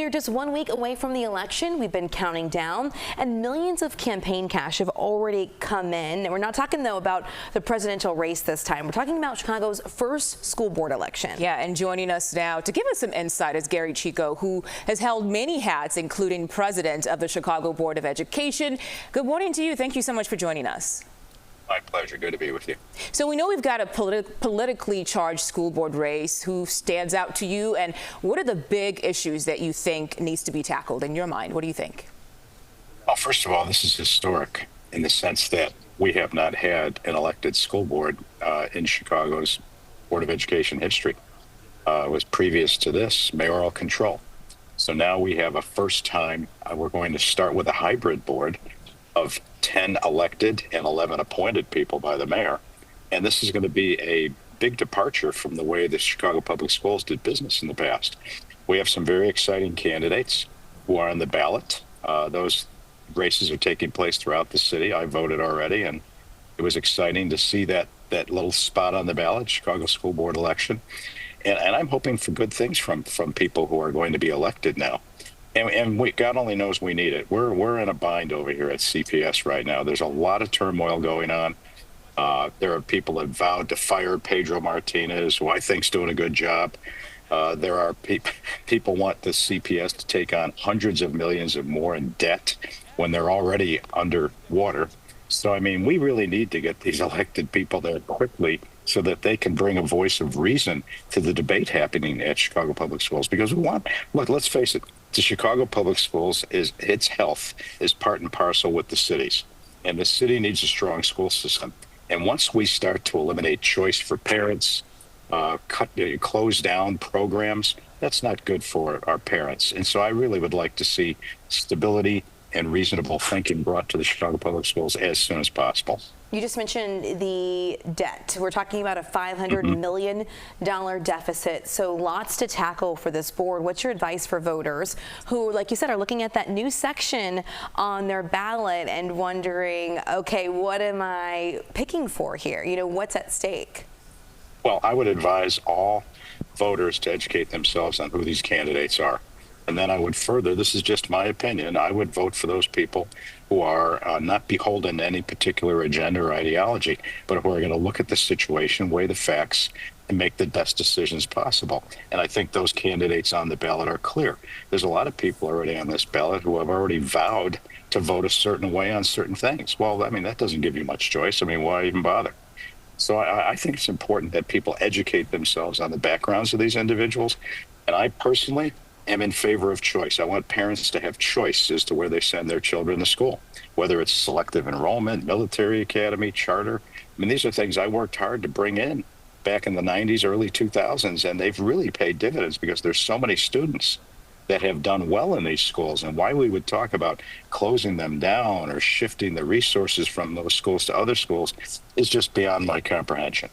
We are just 1 week away from the election. We've been counting down, and millions of campaign cash have already come in. And we're not talking, though, about the presidential race this time. We're talking about Chicago's first school board election. Yeah, and joining us now to give us some insight is Gary Chico, who has held many hats, including president of the Chicago Board of Education. Good morning to you. Thank you so much for joining us. My pleasure. Good to be with you. So we know we've got a politically charged school board race. Who stands out to you, and what are the big issues that you think needs to be tackled in your mind? What do you think? Well, first of all, this is historic in the sense that we have not had an elected school board in Chicago's Board of Education history. It was previous to this mayoral control. So now we have a first time. We're going to start with a hybrid board of 10 elected and 11 appointed people by the mayor. And this is going to be a big departure from the way the Chicago Public Schools did business in the past. We have some very exciting candidates who are on the ballot. Those races are taking place throughout the city. I voted already, and it was exciting to see that little spot on the ballot, Chicago School Board election. And I'm hoping for good things from people who are going to be elected now. And God only knows we need it. We're in a bind over here at CPS right now. There's a lot of turmoil going on. There are people that vowed to fire Pedro Martinez, who I think's doing a good job. There are people want the CPS to take on hundreds of millions of more in debt when they're already underwater. So, I mean, we really need to get these elected people there quickly so that they can bring a voice of reason to the debate happening at Chicago Public Schools. Because look, let's face it, the Chicago Public Schools, its health is part and parcel with the city's. And the city needs a strong school system. And once we start to eliminate choice for parents, close down programs, that's not good for our parents. And so I really would like to see stability and reasonable thinking brought to the Chicago Public Schools as soon as possible. You just mentioned the debt. We're talking about a $500 million deficit, so lots to tackle for this board. What's your advice for voters who, like you said, are looking at that new section on their ballot and wondering, okay, what am I picking for here? You know, what's at stake? Well, I would advise all voters to educate themselves on who these candidates are. And then I would further, this is just my opinion, I would vote for those people who are not beholden to any particular agenda or ideology, but who are going to look at the situation, weigh the facts, and make the best decisions possible. And I think those candidates on the ballot are clear. There's a lot of people already on this ballot who have already vowed to vote a certain way on certain things. Well, I mean, that doesn't give you much choice. I mean, why even bother? So I think it's important that people educate themselves on the backgrounds of these individuals. And I personally am in favor of choice. I want parents to have choice as to where they send their children to school, whether it's selective enrollment, military academy, charter. I mean, these are things I worked hard to bring in back in the 90s, early 2000s, and they've really paid dividends because there's so many students that have done well in these schools. And why we would talk about closing them down or shifting the resources from those schools to other schools is just beyond my comprehension.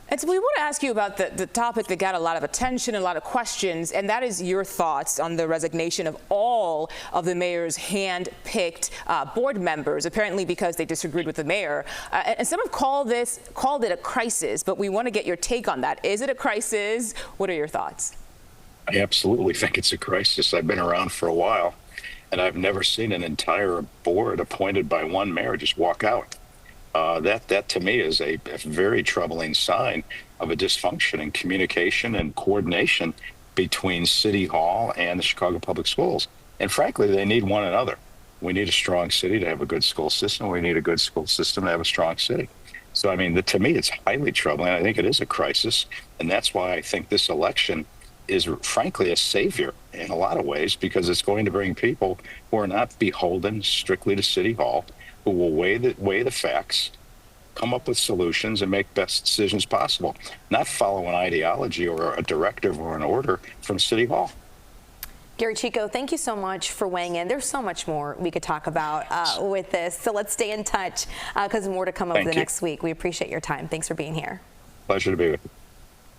And so we want to ask you about the topic that got a lot of attention, a lot of questions, and that is your thoughts on the resignation of all of the mayor's hand-picked board members, apparently because they disagreed with the mayor. And some have called it a crisis, but we want to get your take on that. Is it a crisis? What are your thoughts? I absolutely think it's a crisis. I've been around for a while, and I've never seen an entire board appointed by one mayor just walk out. That to me is a very troubling sign of a dysfunction in communication and coordination between City Hall and the Chicago Public Schools. And frankly, they need one another. We need a strong city to have a good school system. We need a good school system to have a strong city. So, I mean, to me, it's highly troubling. I think it is a crisis. And that's why I think this election is frankly a savior in a lot of ways, because it's going to bring people who are not beholden strictly to City Hall, who will weigh the facts, come up with solutions, and make best decisions possible, not follow an ideology or a directive or an order from City Hall. Gary Chico, thank you so much for weighing in. There's so much more we could talk about with this, so let's stay in touch because more to come over the next week. We appreciate your time. Thanks for being here. Pleasure to be with you.